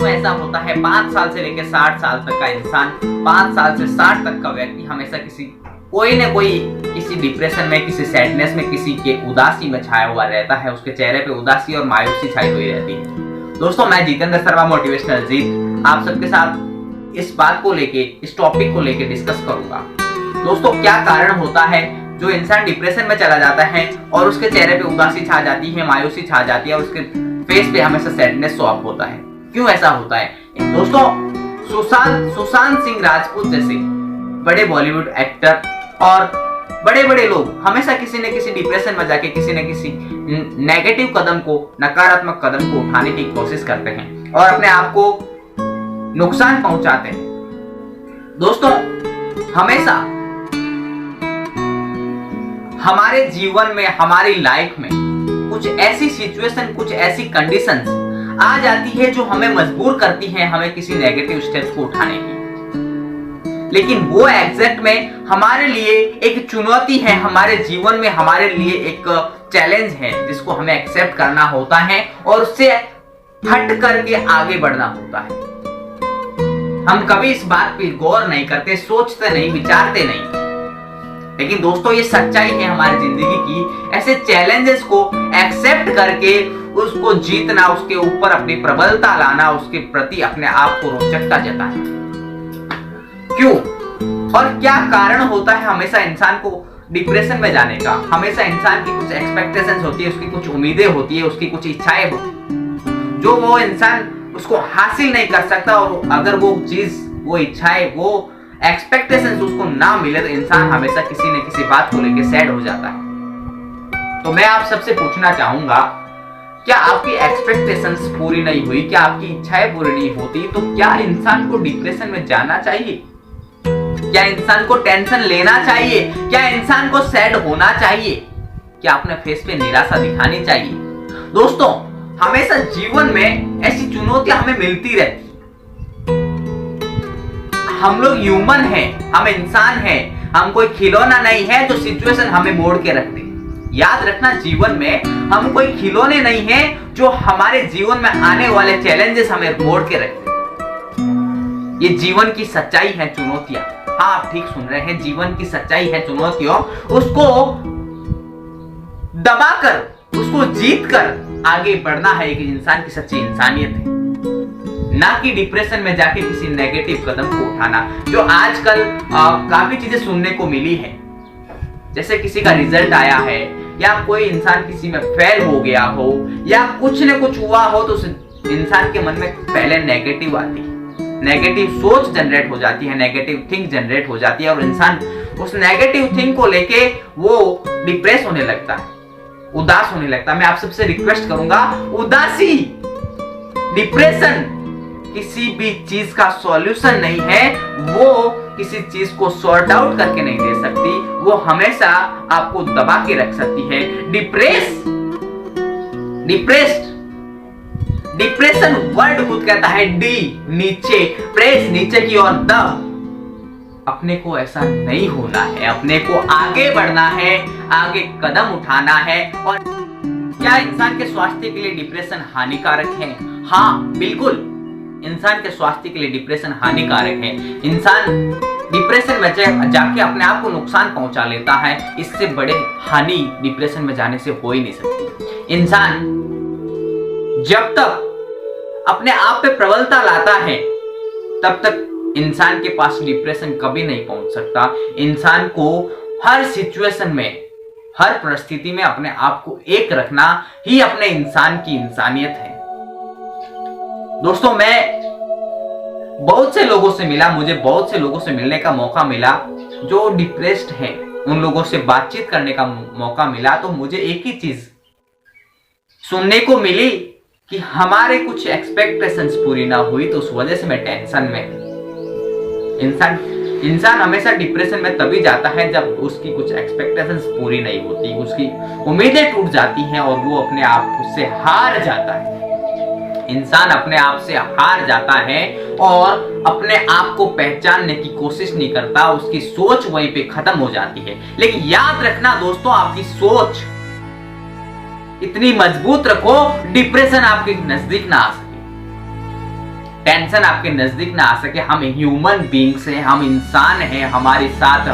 क्यों ऐसा होता है 5 साल से लेकर 60 साल तक का इंसान, 5 साल से 60 तक का व्यक्ति हमेशा कोई न कोई किसी डिप्रेशन में, किसी सैडनेस में, किसी के उदासी में छाया हुआ रहता है। उसके चेहरे पे उदासी और मायूसी छाई हुई रहती है। दोस्तों, मैं जितेंद्र शर्मा मोटिवेशनल जीत आप सबके साथ इस बात को लेके, इस टॉपिक को लेके डिस्कस करूंगा। दोस्तों, क्या कारण होता है जो इंसान डिप्रेशन में चला जाता है और उसके चेहरे पे उदासी छा जाती है, मायूसी छा जाती है और उसके फेस पे हमेशा सैडनेस शो अप होता है? क्यों ऐसा होता है? दोस्तों, सुशांत सिंह राजपूत जैसे बड़े बॉलीवुड एक्टर और बड़े बड़े लोग हमेशा किसी न किसी डिप्रेशन में जाके किसी न किसी नेगेटिव कदम को, नकारात्मक कदम को उठाने की कोशिश करते हैं और अपने आप को नुकसान पहुंचाते हैं। दोस्तों, हमेशा हमारे जीवन में, हमारी लाइफ में कुछ ऐसी सिचुएशन, कुछ ऐसी कंडीशंस आ जाती है जो हमें मजबूर करती है हमें किसी नेगेटिव स्टेप्स को उठाने की। लेकिन वो एग्जैक्ट में हमारे लिए एक चुनौती है, हमारे जीवन में हमारे लिए एक चैलेंज है जिसको हमें एक्सेप्ट करना होता है और उससे हट करके आगे बढ़ना होता है। हम कभी इस बात पे गौर नहीं करते, सोचते नहीं, विचारते नहीं। लेकिन दोस्तों, ये सच्चाई है हमारी जिंदगी की। ऐसे चैलेंजेस को एक्सेप्ट करके उसको जीतना, उसके ऊपर अपनी प्रबलता लाना, उसके प्रति अपने आप को रोचकता जताना। क्यों और क्या कारण होता है हमेशा इंसान को डिप्रेशन में जाने का? हमेशा इंसान की कुछ एक्सपेक्टेशंस होती है, उसकी कुछ उम्मीदें होती है, उसकी कुछ इच्छाएं होती, जो वो इंसान उसको हासिल नहीं कर सकता। और अगर वो चीज, वो इच्छाएं, वो एक्सपेक्टेशंस उसको ना मिले तो इंसान हमेशा किसी न किसी बात को लेकर सैड हो जाता है। तो मैं आप सबसे पूछना चाहूंगा, क्या आपकी एक्सपेक्टेशंस पूरी नहीं हुई, क्या आपकी इच्छाएं पूरी नहीं होती, तो क्या इंसान को डिप्रेशन में जाना चाहिए? क्या इंसान को टेंशन लेना चाहिए? क्या इंसान को सैड होना चाहिए? क्या अपने फेस पे निराशा दिखानी चाहिए? दोस्तों, हमेशा जीवन में ऐसी चुनौतियां हमें मिलती रहती। हम लोग ह्यूमन हैं, हम इंसान हैं, हम कोई खिलौना नहीं है जो सिचुएशन हमें मोड़ के रख दे। याद रखना, जीवन में हम कोई खिलौने नहीं हैं जो हमारे जीवन में आने वाले चैलेंजेस हमें मोड़ के रख दे। ये जीवन की सच्चाई है, चुनौतियां। हाँ, आप ठीक सुन रहे हैं, जीवन की सच्चाई है, चुनौतियों। उसको दबाकर, उसको जीतकर आगे बढ़ना है एक इंसान की सच्ची इंसानियत है, ना कि डिप्रेशन में जाके किसी नेगेटिव कदम को उठाना। जो आजकल काफी चीजें सुनने को मिली है, जैसे किसी का रिजल्ट आया है या कोई इंसान किसी में फेल हो गया हो या कुछ न कुछ हुआ हो तो उस इंसान के मन में पहले नेगेटिव आती है, नेगेटिव सोच जनरेट हो जाती है, नेगेटिव थिंक जनरेट हो जाती है और इंसान उस नेगेटिव थिंक को लेके वो डिप्रेस होने लगता है, उदास होने लगता है। मैं आप सबसे रिक्वेस्ट करूंगा, उदासी, डिप्रेशन किसी भी चीज का सॉल्यूशन नहीं है। वो किसी चीज को सॉर्ट आउट करके नहीं दे सकती, वो हमेशा आपको दबा के रख सकती है। डिप्रेशन वर्ड खुद कहता है डी, नीचे, प्रेस, नीचे की ओर, द। अपने को ऐसा नहीं होना है, अपने को आगे बढ़ना है, आगे कदम उठाना है। और क्या इंसान के स्वास्थ्य के लिए डिप्रेशन हानिकारक है? हाँ, बिल्कुल, इंसान के स्वास्थ्य के लिए डिप्रेशन हानिकारक है। इंसान डिप्रेशन में जाके अपने आप को नुकसान पहुंचा लेता है। इससे बड़े हानि डिप्रेशन में जाने से हो ही नहीं सकती। इंसान जब तक अपने आप पे प्रबलता लाता है तब तक इंसान के पास डिप्रेशन कभी नहीं पहुंच सकता। इंसान को हर सिचुएशन में, हर परिस्थिति में अपने आप को एक रखना ही अपने इंसान की इंसानियत है। दोस्तों, मैं बहुत से लोगों से मिला, मुझे बहुत से लोगों से मिलने का मौका मिला जो डिप्रेस्ड हैं। उन लोगों से बातचीत करने का मौका मिला तो मुझे एक ही चीज सुनने को मिली कि हमारे कुछ एक्सपेक्टेशंस पूरी ना हुई तो उस वजह से मैं टेंशन में। इंसान हमेशा डिप्रेशन में तभी जाता है जब उसकी कुछ एक्सपेक्टेशंस पूरी नहीं होती, उसकी उम्मीदें टूट जाती हैं और वो अपने आप से हार जाता है। इंसान अपने आप से हार जाता है और अपने आप को पहचानने की कोशिश नहीं करता, उसकी सोच वहीं पे खत्म हो जाती है। लेकिन याद रखना दोस्तों, आपकी सोच इतनी मजबूत रखो डिप्रेशन आपके नजदीक ना आ सके। टेंशन आपके नजदीक ना आ सके। हम ह्यूमन बीइंग्स हैं, हम इंसान हैं, हमारे साथ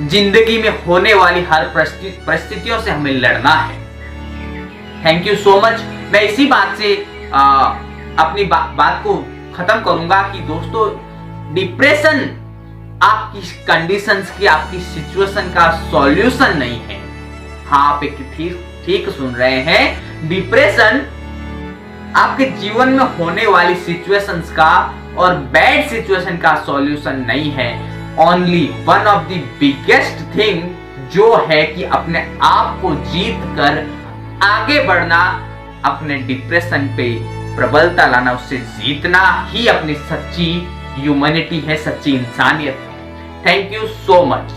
जिंदगी में होने वाली हर परिस्थितियों से हमें लड़ना है। Thank you so much. मैं इसी बात से अपनी बात को खत्म करूंगा कि दोस्तों, डिप्रेशन आपकी कंडीशंस की, आपकी सिचुएशन का सॉल्यूशन नहीं है। हाँ, आप एक ठीक सुन रहे हैं, डिप्रेशन आपके जीवन में होने वाली सिचुएशंस का और बैड सिचुएशन का सॉल्यूशन नहीं है। Only one of the biggest thing जो है कि अपने आप को जीत कर आगे बढ़ना, अपने डिप्रेशन पे प्रबलता लाना, उससे जीतना ही अपनी सच्ची ह्यूमैनिटी है, सच्ची इंसानियत है। Thank you so much.